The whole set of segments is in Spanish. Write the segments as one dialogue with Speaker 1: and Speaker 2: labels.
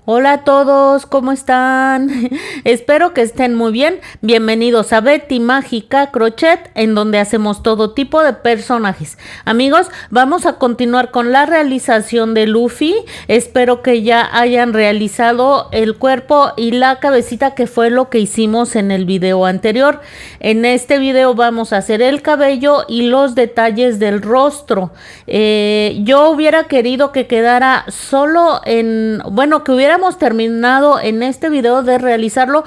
Speaker 1: Hola a todos, ¿cómo están? Espero que estén muy bien. Bienvenidos a Betty Mágica Crochet, en donde hacemos todo tipo de personajes. Amigos, vamos a continuar con la realización de Luffy. Espero que ya hayan realizado el cuerpo y la cabecita, que fue lo que hicimos en el video anterior. En este video vamos a hacer el cabello y los detalles del rostro. Yo hubiera querido que quedara solo que hubiéramos terminado en este video de realizarlo,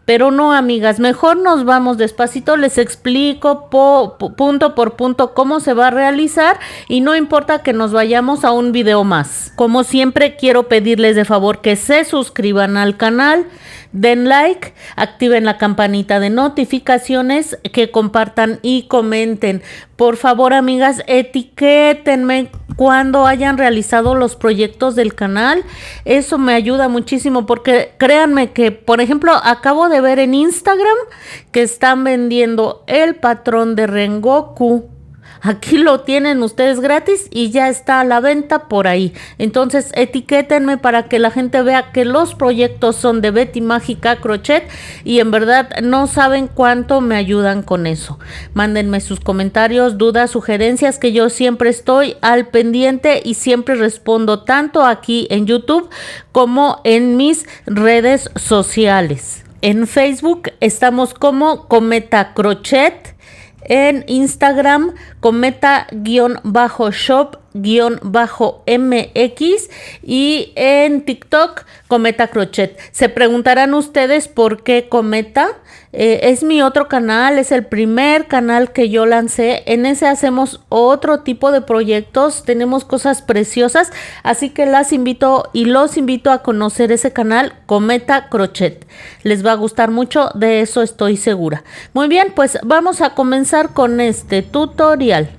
Speaker 1: pero no, amigas, mejor nos vamos despacito, les explico punto por punto cómo se va a realizar y no importa que nos vayamos a un video más. Como siempre, quiero pedirles de favor que se suscriban al canal, den like, activen la campanita de notificaciones, que compartan y comenten. Por favor, amigas, etiquétenme cuando hayan realizado los proyectos del canal. Eso me ayuda muchísimo porque créanme que, por ejemplo, acabo de ver en Instagram que están vendiendo el patrón de Rengoku. Aquí lo tienen ustedes gratis y ya está a la venta por ahí. Entonces etiquétenme para que la gente vea que los proyectos son de Betty Mágica Crochet y en verdad no saben cuánto me ayudan con eso. Mándenme sus comentarios, dudas, sugerencias, que yo siempre estoy al pendiente y siempre respondo tanto aquí en YouTube como en mis redes sociales. En Facebook estamos como Cometa Crochet. En Instagram, cometa-shop-mx y en TikTok, Cometa Crochet. Se preguntarán ustedes por qué Cometa. Es mi otro canal, es el primer canal que yo lancé. En ese hacemos otro tipo de proyectos, tenemos cosas preciosas, así que las invito y los invito a conocer ese canal, Cometa Crochet. Les va a gustar mucho, de eso estoy segura. Muy bien, pues vamos a comenzar con este tutorial.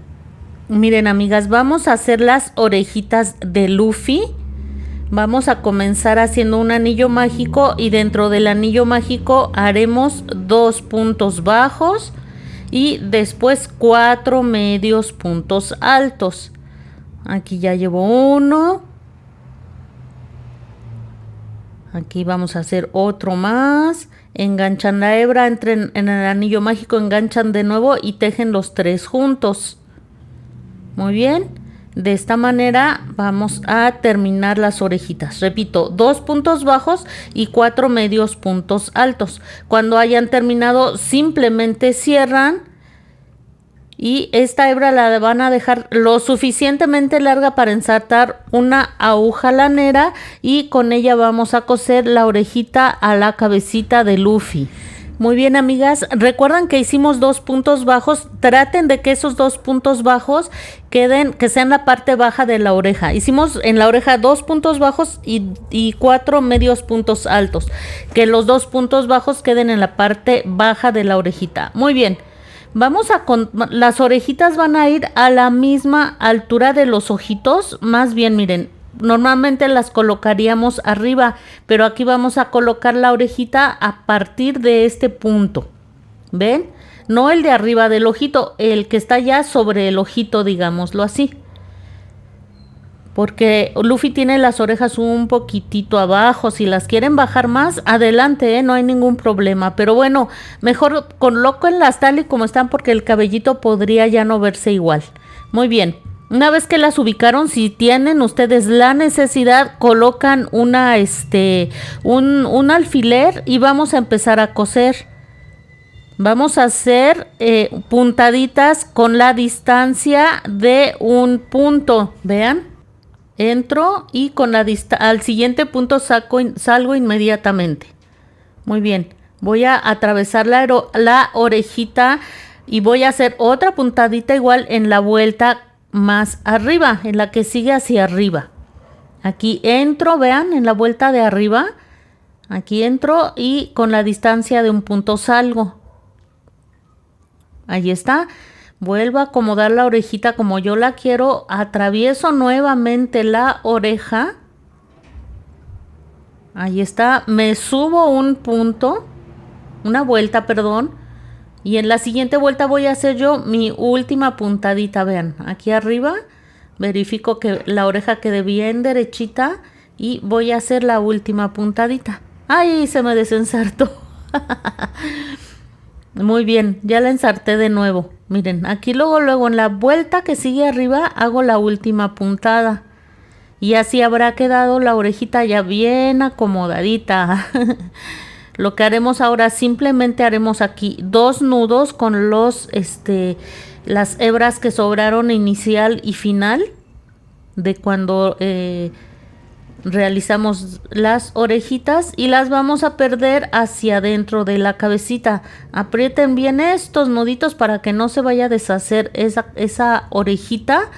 Speaker 1: Miren, amigas, vamos a hacer las orejitas de Luffy. Vamos a comenzar haciendo un anillo mágico y dentro del anillo mágico haremos 2 puntos bajos y después 4 medios puntos altos. Aquí ya llevo uno. Aquí vamos a hacer otro más. Enganchan la hebra, entren en el anillo mágico, enganchan de nuevo y tejen los 3 juntos. Muy bien. De esta manera vamos a terminar las orejitas. Repito, 2 puntos bajos y 4 medios puntos altos. Cuando hayan terminado, simplemente cierran y esta hebra la van a dejar lo suficientemente larga para ensartar una aguja lanera y con ella vamos a coser la orejita a la cabecita de Luffy. Muy bien, amigas, recuerdan que hicimos 2 puntos bajos, traten de que esos 2 puntos bajos que sean la parte baja de la oreja. Hicimos en la oreja 2 puntos bajos y 4 medios puntos altos, que los 2 puntos bajos queden en la parte baja de la orejita. Muy bien, las orejitas van a ir a la misma altura de los ojitos, más bien, miren. Normalmente las colocaríamos arriba, pero aquí vamos a colocar la orejita a partir de este punto. ¿Ven? No el de arriba del ojito, el que está ya sobre el ojito, digámoslo así. Porque Luffy tiene las orejas un poquitito abajo. Si las quieren bajar más, adelante, no hay ningún problema. Pero bueno, mejor colóquenlas tal y como están porque el cabellito podría ya no verse igual. Muy bien. Una vez que las ubicaron, si tienen ustedes la necesidad, colocan un alfiler y vamos a empezar a coser. Vamos a hacer puntaditas con la distancia de un punto. Vean, entro y con al siguiente punto salgo inmediatamente. Muy bien, voy a atravesar la orejita y voy a hacer otra puntadita igual en la vuelta más arriba, en la que sigue hacia arriba. Aquí entro, vean, en la vuelta de arriba. Aquí entro y con la distancia de un punto salgo. Ahí está. Vuelvo a acomodar la orejita como yo la quiero. Atravieso nuevamente la oreja. Ahí está. Me subo un punto. Una vuelta, perdón. Y en la siguiente vuelta voy a hacer yo mi última puntadita. Vean, aquí arriba verifico que la oreja quede bien derechita y voy a hacer la última puntadita. ¡Ay! Se me desensartó. Muy bien, ya la ensarté de nuevo. Miren, aquí luego en la vuelta que sigue arriba hago la última puntada. Y así habrá quedado la orejita ya bien acomodadita. Lo que haremos ahora, simplemente haremos aquí 2 nudos con las hebras que sobraron inicial y final de cuando realizamos las orejitas, y las vamos a perder hacia adentro de la cabecita. Aprieten bien estos nuditos para que no se vaya a deshacer esa orejita,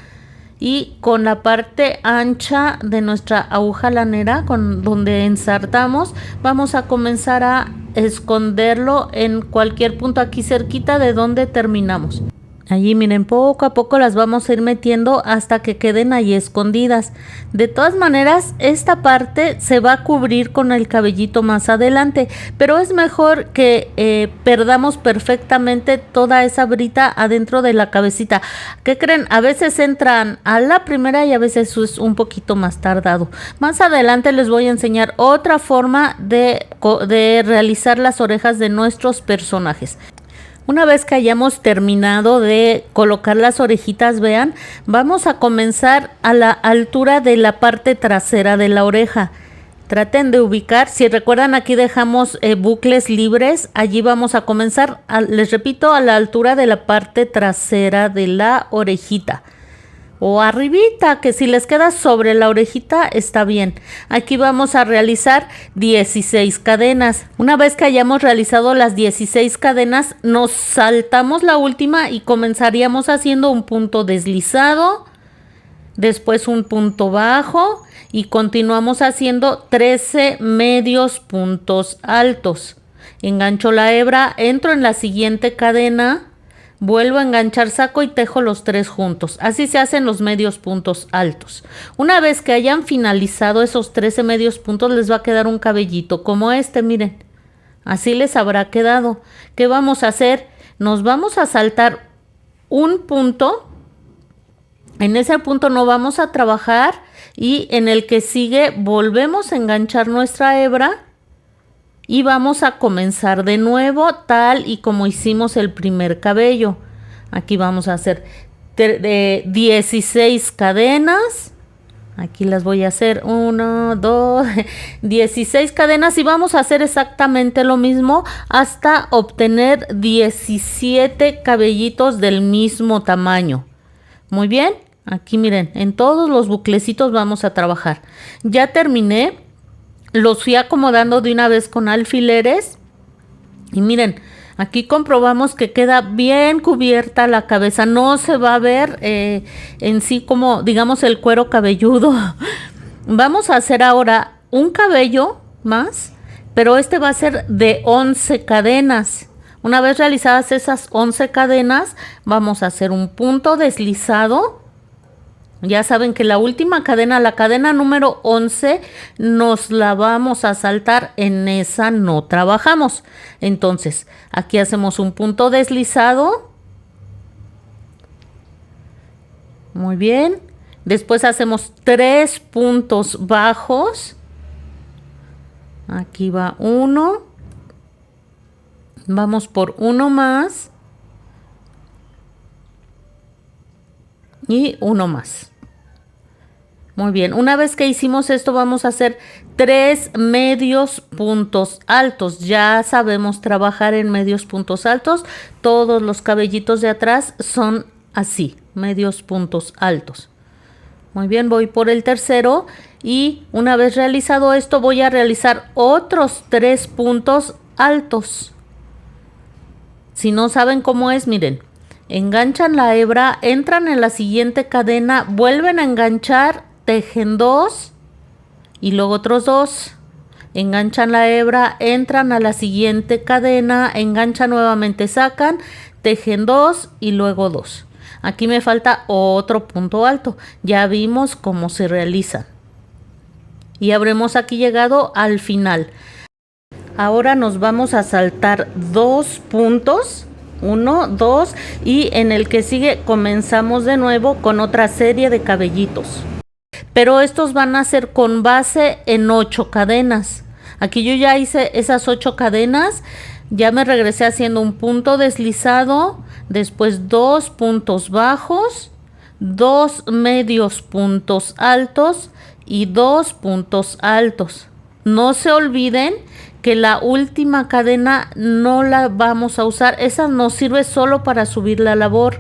Speaker 1: y con la parte ancha de nuestra aguja lanera con donde ensartamos vamos a comenzar a esconderlo en cualquier punto aquí cerquita de donde terminamos. Allí miren, poco a poco las vamos a ir metiendo hasta que queden ahí escondidas. De todas maneras, esta parte se va a cubrir con el cabellito más adelante, pero es mejor que perdamos perfectamente toda esa brita adentro de la cabecita. ¿Qué creen? A veces entran a la primera y a veces es un poquito más tardado. Más adelante les voy a enseñar otra forma de realizar las orejas de nuestros personajes. Una vez que hayamos terminado de colocar las orejitas, vean, vamos a comenzar a la altura de la parte trasera de la oreja. Traten de ubicar, si recuerdan aquí dejamos bucles libres, allí vamos a comenzar, les repito, a la altura de la parte trasera de la orejita. O arribita, que si les queda sobre la orejita está bien. Aquí vamos a realizar 16 cadenas. Una vez que hayamos realizado las 16 cadenas, nos saltamos la última y comenzaríamos haciendo un punto deslizado, después un punto bajo y continuamos haciendo 13 medios puntos altos. Engancho la hebra, entro en la siguiente cadena, vuelvo a enganchar, saco y tejo los 3 juntos. Así se hacen los medios puntos altos. Una vez que hayan finalizado esos 13 medios puntos, les va a quedar un cabellito como este, miren. Así les habrá quedado. ¿Qué vamos a hacer? Nos vamos a saltar un punto. En ese punto no vamos a trabajar y en el que sigue volvemos a enganchar nuestra hebra. Y vamos a comenzar de nuevo tal y como hicimos el primer cabello. Aquí vamos a hacer 16 cadenas. Aquí las voy a hacer 1, 2, 16 cadenas y vamos a hacer exactamente lo mismo hasta obtener 17 cabellitos del mismo tamaño. Muy bien, aquí miren, en todos los buclecitos vamos a trabajar. Ya terminé. Los fui acomodando de una vez con alfileres y miren, aquí comprobamos que queda bien cubierta la cabeza, no se va a ver en sí como digamos el cuero cabelludo. Vamos a hacer ahora un cabello más, pero este va a ser de 11 cadenas. Una vez realizadas esas 11 cadenas, vamos a hacer un punto deslizado. Ya saben que la última cadena, la cadena número 11, nos la vamos a saltar, en esa no trabajamos. Entonces, aquí hacemos un punto deslizado. Muy bien. Después hacemos 3 puntos bajos. Aquí va uno. Vamos por uno más. Y uno más. Muy bien, una vez que hicimos esto vamos a hacer 3 medios puntos altos. Ya sabemos trabajar en medios puntos altos. Todos los cabellitos de atrás son así, medios puntos altos. Muy bien, voy por el tercero y una vez realizado esto voy a realizar otros 3 puntos altos. Si no saben cómo es, miren. Enganchan la hebra, entran en la siguiente cadena, vuelven a enganchar, tejen 2 y luego otros 2. Enganchan la hebra, entran a la siguiente cadena, enganchan nuevamente, sacan, tejen 2 y luego 2. Aquí me falta otro punto alto. Ya vimos cómo se realiza. Y habremos aquí llegado al final. Ahora nos vamos a saltar 2 puntos. 1, 2 y en el que sigue comenzamos de nuevo con otra serie de cabellitos. pero estos van a ser con base en 8 cadenas. Aquí yo ya hice esas 8 cadenas, ya me regresé haciendo un punto deslizado, después 2 puntos bajos, 2 medios puntos altos y 2 puntos altos. No se olviden que la última cadena no la vamos a usar, esa nos sirve solo para subir la labor.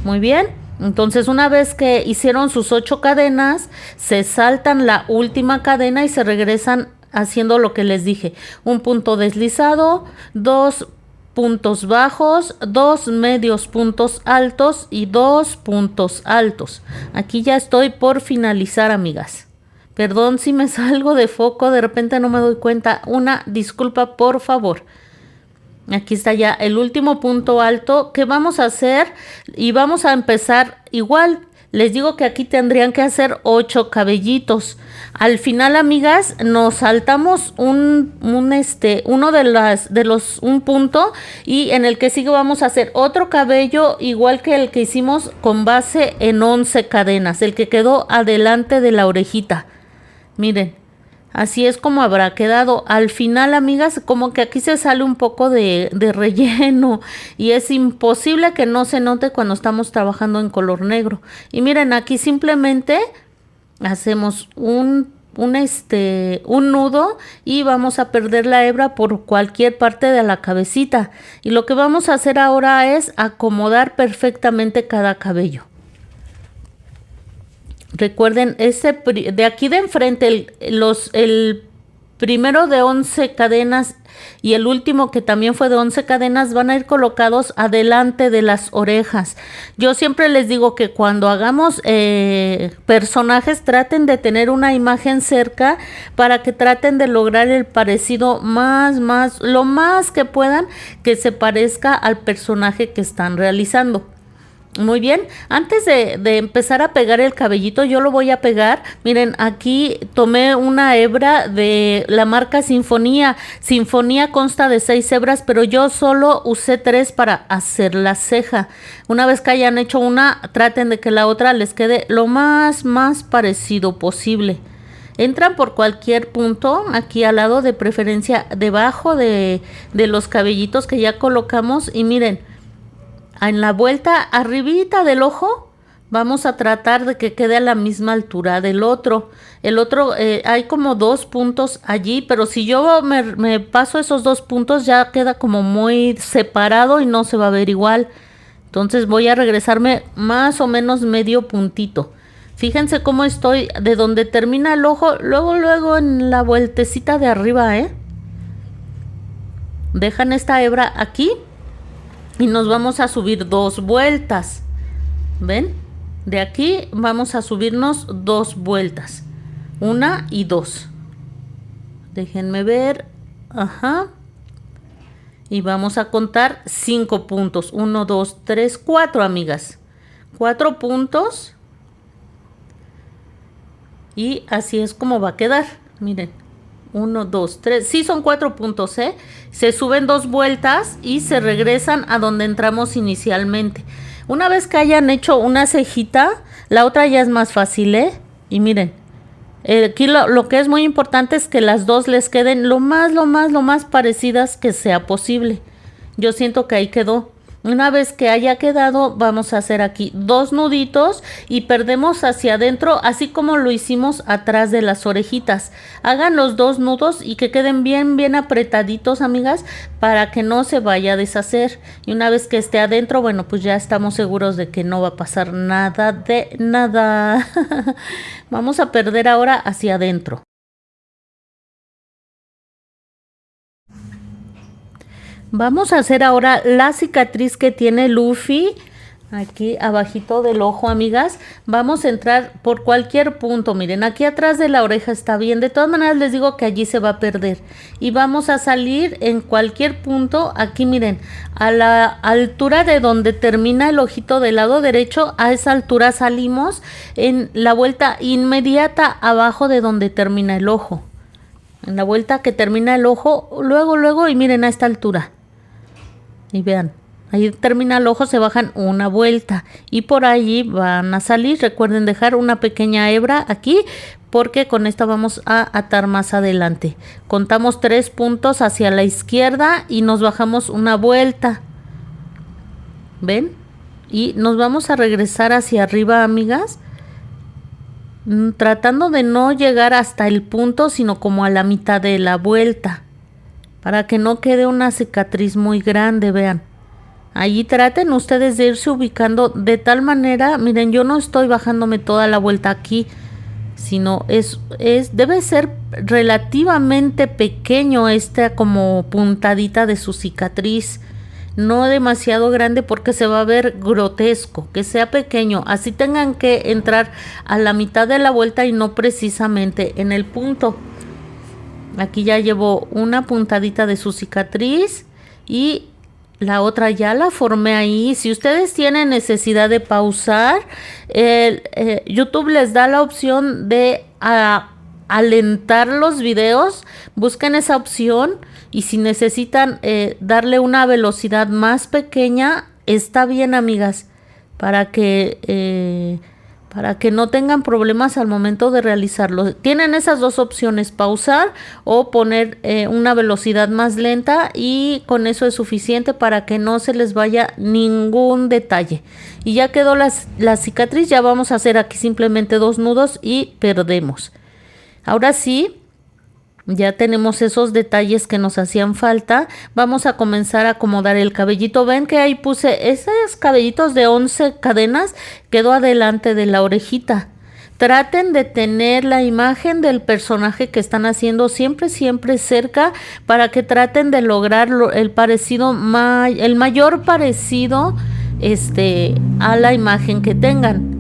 Speaker 1: Muy bien, entonces una vez que hicieron sus 8 cadenas, se saltan la última cadena y se regresan haciendo lo que les dije: un punto deslizado, 2 puntos bajos, 2 medios puntos altos y 2 puntos altos. Aquí ya estoy por finalizar, amigas. Perdón si me salgo de foco, de repente no me doy cuenta. Una disculpa, por favor. Aquí está ya el último punto alto que vamos a hacer y vamos a empezar igual. Les digo que aquí tendrían que hacer 8 cabellitos. Al final, amigas, nos saltamos un punto, y en el que sigue vamos a hacer otro cabello igual que el que hicimos con base en 11 cadenas, el que quedó adelante de la orejita. Miren, así es como habrá quedado. Al final, amigas, como que aquí se sale un poco de relleno y es imposible que no se note cuando estamos trabajando en color negro. Y miren, aquí simplemente hacemos un nudo y vamos a perder la hebra por cualquier parte de la cabecita. Y lo que vamos a hacer ahora es acomodar perfectamente cada cabello. Recuerden, de aquí de enfrente, el primero de 11 cadenas y el último que también fue de 11 cadenas van a ir colocados adelante de las orejas. Yo siempre les digo que cuando hagamos personajes, traten de tener una imagen cerca para que traten de lograr el parecido lo más que puedan, que se parezca al personaje que están realizando. Muy bien, antes de empezar a pegar el cabellito, yo lo voy a pegar. Miren, aquí tomé una hebra de la marca Sinfonía. Sinfonía consta de 6 hebras, pero yo solo usé 3 para hacer la ceja. Una vez que hayan hecho una, traten de que la otra les quede lo más parecido posible. Entran por cualquier punto, aquí al lado, de preferencia debajo de los cabellitos que ya colocamos, y miren, en la vuelta arribita del ojo vamos a tratar de que quede a la misma altura del otro. El otro, hay como 2 puntos allí, pero si yo me paso esos 2 puntos ya queda como muy separado y no se va a ver igual. Entonces voy a regresarme más o menos medio puntito. Fíjense cómo estoy de donde termina el ojo, luego en la vueltecita de arriba, Dejan esta hebra aquí y nos vamos a subir 2 vueltas. ¿Ven? De aquí vamos a subirnos 2 vueltas. 1 y 2. Déjenme ver. Ajá. Y vamos a contar 5 puntos. 1, 2, 3, 4, amigas. 4 puntos. Y así es como va a quedar. Miren. 1, 2, 3, sí son 4 puntos, Se suben 2 vueltas y se regresan a donde entramos inicialmente. Una vez que hayan hecho una cejita, la otra ya es más fácil, Y miren, aquí lo que es muy importante es que las dos les queden lo más parecidas que sea posible. Yo siento que ahí quedó. Una vez que haya quedado, vamos a hacer aquí 2 nuditos y perdemos hacia adentro, así como lo hicimos atrás de las orejitas. Hagan los 2 nudos y que queden bien apretaditos, amigas, para que no se vaya a deshacer. Y una vez que esté adentro, bueno, pues ya estamos seguros de que no va a pasar nada de nada. Vamos a perder ahora hacia adentro. Vamos a hacer ahora la cicatriz que tiene Luffy aquí abajito del ojo, amigas. Vamos a entrar por cualquier punto. Miren, aquí atrás de la oreja está bien. De todas maneras les digo que allí se va a perder. Y vamos a salir en cualquier punto. Aquí miren, a la altura de donde termina el ojito del lado derecho, a esa altura salimos en la vuelta inmediata abajo de donde termina el ojo. En la vuelta que termina el ojo, luego, y miren a esta altura. Y vean, Ahí termina el ojo, se bajan una vuelta y por allí van a salir. Recuerden dejar una pequeña hebra aquí porque con esta vamos a atar más adelante. Contamos 3 puntos hacia la izquierda y nos bajamos una vuelta. ¿Ven? Y nos vamos a regresar hacia arriba, amigas, tratando de no llegar hasta el punto, sino como a la mitad de la vuelta, para que no quede una cicatriz muy grande, vean. Allí traten ustedes de irse ubicando de tal manera, miren, yo no estoy bajándome toda la vuelta aquí, sino debe ser relativamente pequeño esta como puntadita de su cicatriz, no demasiado grande porque se va a ver grotesco, que sea pequeño, así tengan que entrar a la mitad de la vuelta y no precisamente en el punto. Aquí ya llevo una puntadita de su cicatriz y la otra ya la formé ahí. Si ustedes tienen necesidad de pausar, YouTube les da la opción de alentar los videos. Busquen esa opción y si necesitan darle una velocidad más pequeña, está bien, amigas, para que no tengan problemas al momento de realizarlo. Tienen esas dos opciones, pausar o poner una velocidad más lenta, y con eso es suficiente para que no se les vaya ningún detalle. Y ya quedó la cicatriz. Ya vamos a hacer aquí simplemente 2 nudos y perdemos. Ahora sí, ya tenemos esos detalles que nos hacían falta. Vamos a comenzar a acomodar el cabellito. Ven que ahí puse esos cabellitos de 11 cadenas, quedó adelante de la orejita. Traten de tener la imagen del personaje que están haciendo siempre cerca, para que traten de lograr el mayor parecido a la imagen que tengan.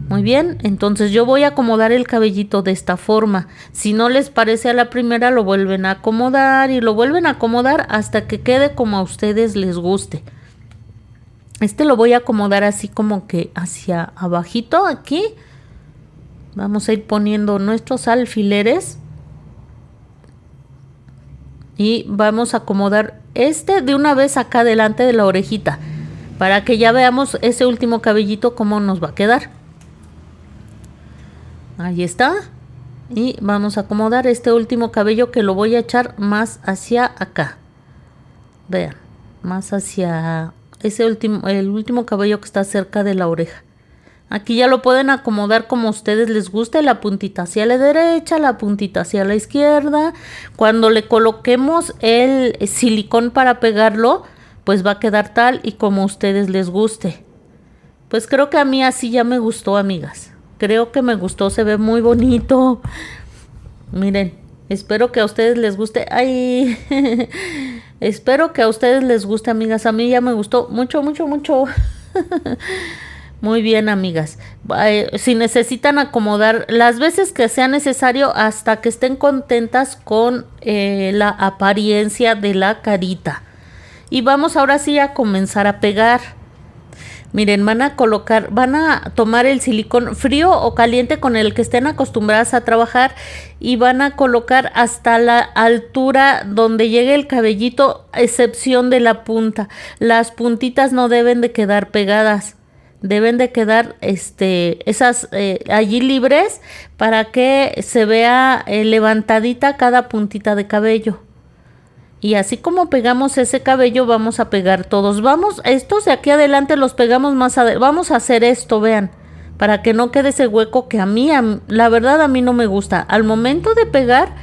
Speaker 1: Muy bien, entonces yo voy a acomodar el cabellito de esta forma. Si no les parece a la primera, lo vuelven a acomodar y lo vuelven a acomodar hasta que quede como a ustedes les guste. Lo voy a acomodar así como que hacia abajito aquí. Vamos a ir poniendo nuestros alfileres y vamos a acomodar de una vez acá delante de la orejita, para que ya veamos ese último cabellito cómo nos va a quedar. Ahí está. Y vamos a acomodar este último cabello, que lo voy a echar más hacia acá. Vean, más hacia el último cabello que está cerca de la oreja. Aquí ya lo pueden acomodar como a ustedes les guste, la puntita hacia la derecha, la puntita hacia la izquierda. Cuando le coloquemos el silicón para pegarlo, pues va a quedar tal y como a ustedes les guste. Pues creo que a mí así ya me gustó, amigas. Creo que me gustó, se ve muy bonito. Miren, espero que a ustedes les guste. ¡Ay! Espero que a ustedes les guste, amigas. A mí ya me gustó mucho. Muy bien, amigas. Si necesitan acomodar las veces que sea necesario hasta que estén contentas con la apariencia de la carita. Y vamos ahora sí a comenzar a pegar. Miren, van a tomar el silicón frío o caliente con el que estén acostumbradas a trabajar y van a colocar hasta la altura donde llegue el cabellito, excepción de la punta. Las puntitas no deben de quedar pegadas. Deben de quedar esas allí libres, para que se vea levantadita cada puntita de cabello. Y así como pegamos ese cabello, vamos a pegar todos. Estos de aquí adelante los pegamos más adelante. Vamos a hacer esto, vean, para que no quede ese hueco que la verdad a mí no me gusta. Al momento de pegar,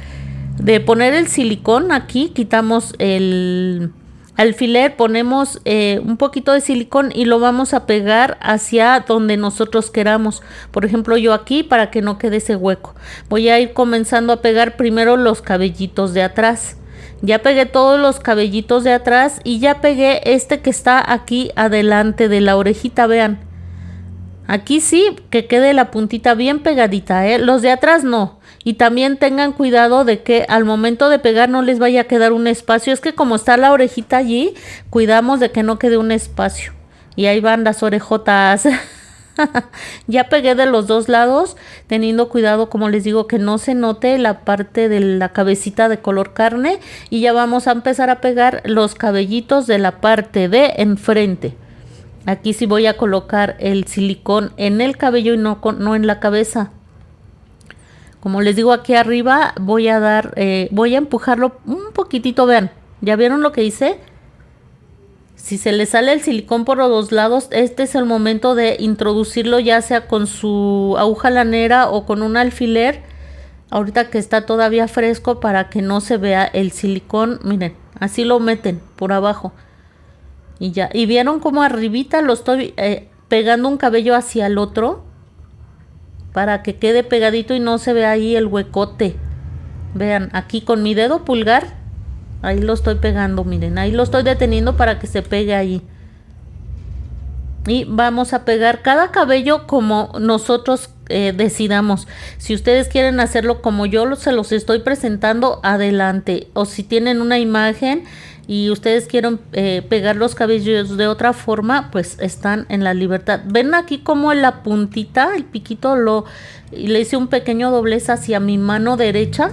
Speaker 1: de poner el silicón aquí, quitamos el alfiler, ponemos un poquito de silicón y lo vamos a pegar hacia donde nosotros queramos. Por ejemplo, yo aquí, para que no quede ese hueco, voy a ir comenzando a pegar primero los cabellitos de atrás. Ya pegué todos los cabellitos de atrás y ya pegué que está aquí adelante de la orejita, vean. Aquí sí, que quede la puntita bien pegadita, los de atrás no. Y también tengan cuidado de que al momento de pegar no les vaya a quedar un espacio. Es que como está la orejita allí, cuidamos de que no quede un espacio. Y ahí van las orejotas. Ya pegué de los dos lados, teniendo cuidado, como les digo, que no se note la parte de la cabecita de color carne. Y ya vamos a empezar a pegar los cabellitos de la parte de enfrente. Aquí sí voy a colocar el silicón en el cabello y no en la cabeza. Como les digo, aquí arriba voy a empujarlo un poquitito, vean. ¿Ya vieron lo que hice? Si se le sale el silicón por los dos lados, este es el momento de introducirlo, ya sea con su aguja lanera o con un alfiler, ahorita que está todavía fresco, para que no se vea el silicón. Miren, así lo meten por abajo. Y ya, y vieron cómo arribita lo estoy pegando un cabello hacia el otro, para que quede pegadito y no se vea ahí el huecote. Vean, aquí con mi dedo pulgar, ahí lo estoy pegando, miren, ahí lo estoy deteniendo para que se pegue ahí. Y vamos a pegar cada cabello como nosotros decidamos. Si ustedes quieren hacerlo como yo se los estoy presentando, adelante. O si tienen una imagen y ustedes quieren pegar los cabellos de otra forma, pues están en la libertad. Ven aquí como en la puntita, el piquito, le hice un pequeño doblez hacia mi mano derecha.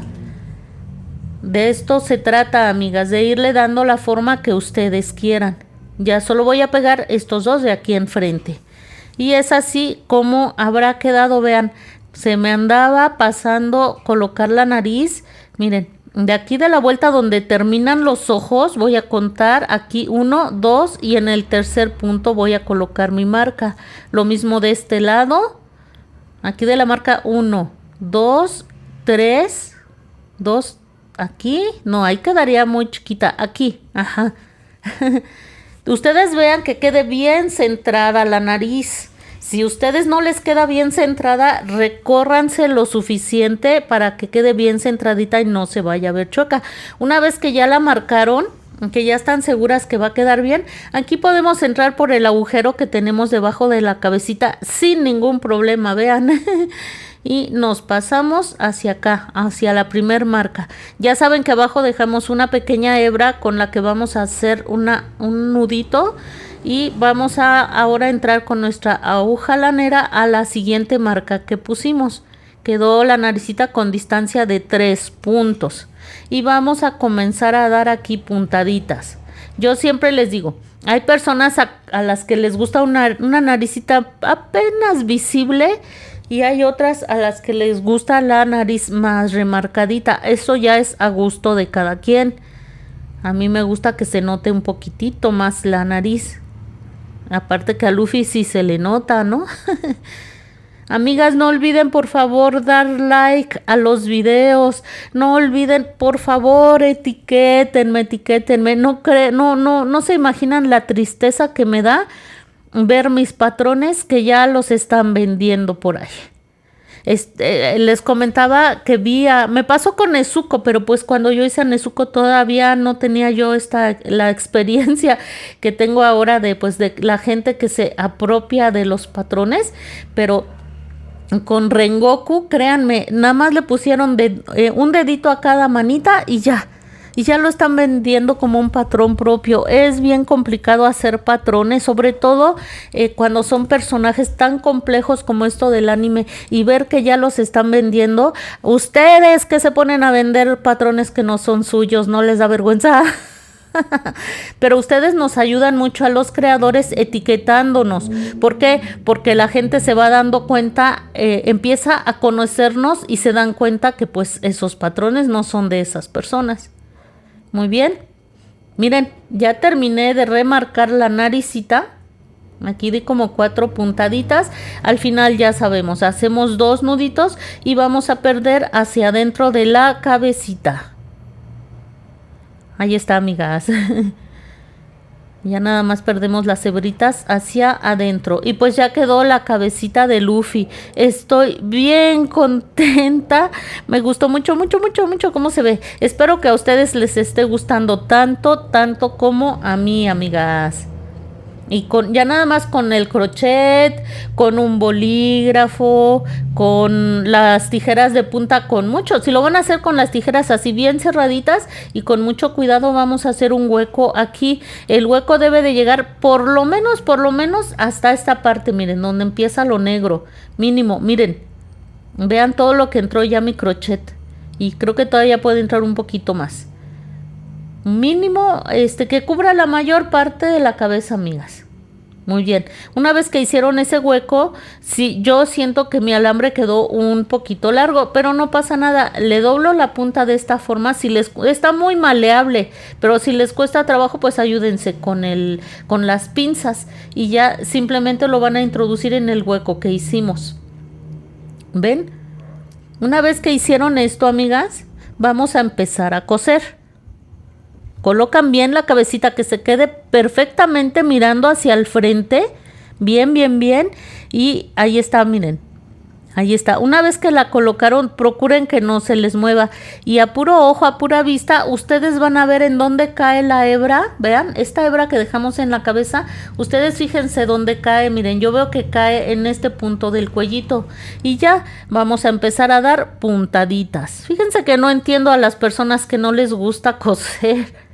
Speaker 1: De esto se trata, amigas, de irle dando la forma que ustedes quieran. Ya solo voy a pegar estos dos de aquí enfrente. Y es así como habrá quedado, vean. Se me andaba pasando colocar la nariz. Miren, de aquí de la vuelta donde terminan los ojos, voy a contar aquí 1, 2 y en el tercer punto voy a colocar mi marca. Lo mismo de este lado. Aquí de la marca 1, 2, 3, 2, aquí, no, ahí quedaría muy chiquita, aquí, ajá. Ustedes vean que quede bien centrada la nariz. Si ustedes no les queda bien centrada, recórranse lo suficiente para que quede bien centradita y no se vaya a ver chueca. Una vez que ya la marcaron, que ya están seguras que va a quedar bien, aquí podemos entrar por el agujero que tenemos debajo de la cabecita sin ningún problema, vean. Y nos pasamos hacia acá, hacia la primer marca. Ya saben que abajo dejamos una pequeña hebra con la que vamos a hacer un nudito. Y vamos a ahora entrar con nuestra aguja lanera a la siguiente marca que pusimos. Quedó la naricita con distancia de 3 puntos. Y vamos a comenzar a dar aquí puntaditas. Yo siempre les digo, hay personas a las que les gusta una naricita apenas visible. Y hay otras a las que les gusta la nariz más remarcadita. Eso ya es a gusto de cada quien. A mí me gusta que se note un poquitito más la nariz. Aparte que a Luffy sí se le nota, ¿no? Amigas, no olviden por favor dar like a los videos. No olviden por favor etiquétenme. No se imaginan la tristeza que me da ver mis patrones que ya los están vendiendo por ahí. Les comentaba que me pasó con Nezuko, pero pues cuando yo hice a Nezuko todavía no tenía yo la experiencia que tengo ahora de la gente que se apropia de los patrones. Pero con Rengoku, créanme, nada más le pusieron un dedito a cada manita y ya lo están vendiendo como un patrón propio. Es bien complicado hacer patrones, sobre todo cuando son personajes tan complejos como esto del anime, y ver que ya los están vendiendo. Ustedes que se ponen a vender patrones que no son suyos, ¿no les da vergüenza? Pero ustedes nos ayudan mucho a los creadores etiquetándonos. ¿Por qué? Porque la gente se va dando cuenta, empieza a conocernos y se dan cuenta que pues esos patrones no son de esas personas. Muy bien, miren, ya terminé de remarcar la naricita. Aquí di como 4 puntaditas. Al final ya sabemos, hacemos 2 nuditos y vamos a perder hacia adentro de la cabecita. Ahí está, amigas. Ya nada más perdemos las hebritas hacia adentro. Y pues ya quedó la cabecita de Luffy. Estoy bien contenta. Me gustó mucho cómo se ve. Espero que a ustedes les esté gustando tanto como a mí, amigas. Y ya nada más con el crochet, con un bolígrafo, con las tijeras de punta, con mucho. Si lo van a hacer con las tijeras así bien cerraditas y con mucho cuidado, vamos a hacer un hueco aquí. El hueco debe de llegar por lo menos hasta esta parte, miren, donde empieza lo negro. Mínimo, miren, vean todo lo que entró ya mi crochet. Y creo que todavía puede entrar un poquito más. Mínimo, que cubra la mayor parte de la cabeza, amigas. Muy bien. Una vez que hicieron ese hueco, sí, yo siento que mi alambre quedó un poquito largo, pero no pasa nada. Le doblo la punta de esta forma. Si les está muy maleable, pero si les cuesta trabajo, pues ayúdense con las pinzas y ya simplemente lo van a introducir en el hueco que hicimos. ¿Ven? Una vez que hicieron esto, amigas, vamos a empezar a coser. Colocan bien la cabecita, que se quede perfectamente mirando hacia el frente. Bien, bien, bien. Y ahí está, miren. Ahí está. Una vez que la colocaron, procuren que no se les mueva. Y a puro ojo, a pura vista, ustedes van a ver en dónde cae la hebra. Vean, esta hebra que dejamos en la cabeza. Ustedes fíjense dónde cae. Miren, yo veo que cae en este punto del cuellito. Y ya vamos a empezar a dar puntaditas. Fíjense que no entiendo a las personas que no les gusta coser.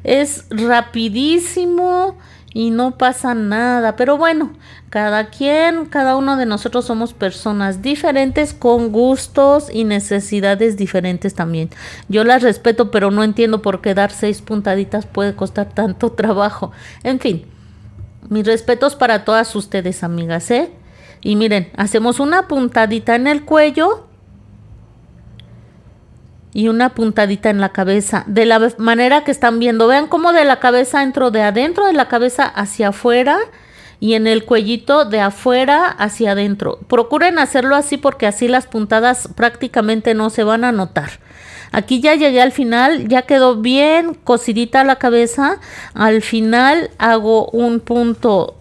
Speaker 1: Es rapidísimo y no pasa nada, pero bueno, cada uno de nosotros somos personas diferentes con gustos y necesidades diferentes también. Yo las respeto, pero no entiendo por qué dar 6 puntaditas puede costar tanto trabajo. En fin, mis respetos para todas ustedes, amigas, ¿eh? Y miren, hacemos una puntadita en el cuello y una puntadita en la cabeza, de la manera que están viendo. Vean cómo de la cabeza entro de adentro de la cabeza hacia afuera y en el cuellito de afuera hacia adentro. Procuren hacerlo así porque así las puntadas prácticamente no se van a notar. Aquí ya llegué al final, ya quedó bien cosidita la cabeza. Al final hago un punto,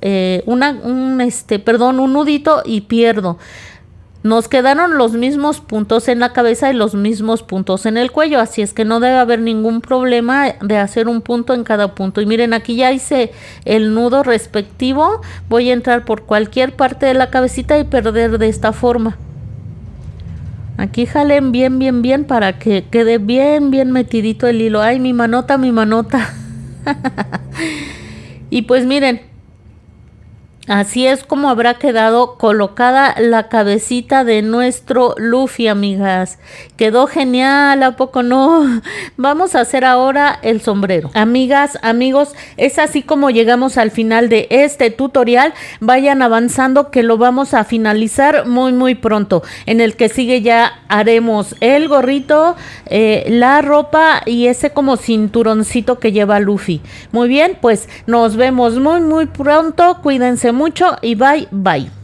Speaker 1: un nudito y pierdo. Nos quedaron los mismos puntos en la cabeza y los mismos puntos en el cuello, así es que no debe haber ningún problema de hacer un punto en cada punto. Y miren, aquí ya hice el nudo respectivo. Voy a entrar por cualquier parte de la cabecita y perder de esta forma. Aquí jalen bien, bien, bien para que quede bien, bien metidito el hilo. Ay, mi manota, mi manota. Y pues miren, así es como habrá quedado colocada la cabecita de nuestro Luffy, amigas. Quedó genial, ¿a poco no? Vamos a hacer ahora el sombrero. Amigas, amigos, es así como llegamos al final de este tutorial. Vayan avanzando que lo vamos a finalizar muy, muy pronto. En el que sigue ya haremos el gorrito, la ropa y ese como cinturoncito que lleva Luffy. Muy bien, pues nos vemos muy, muy pronto. Cuídense mucho y bye, bye.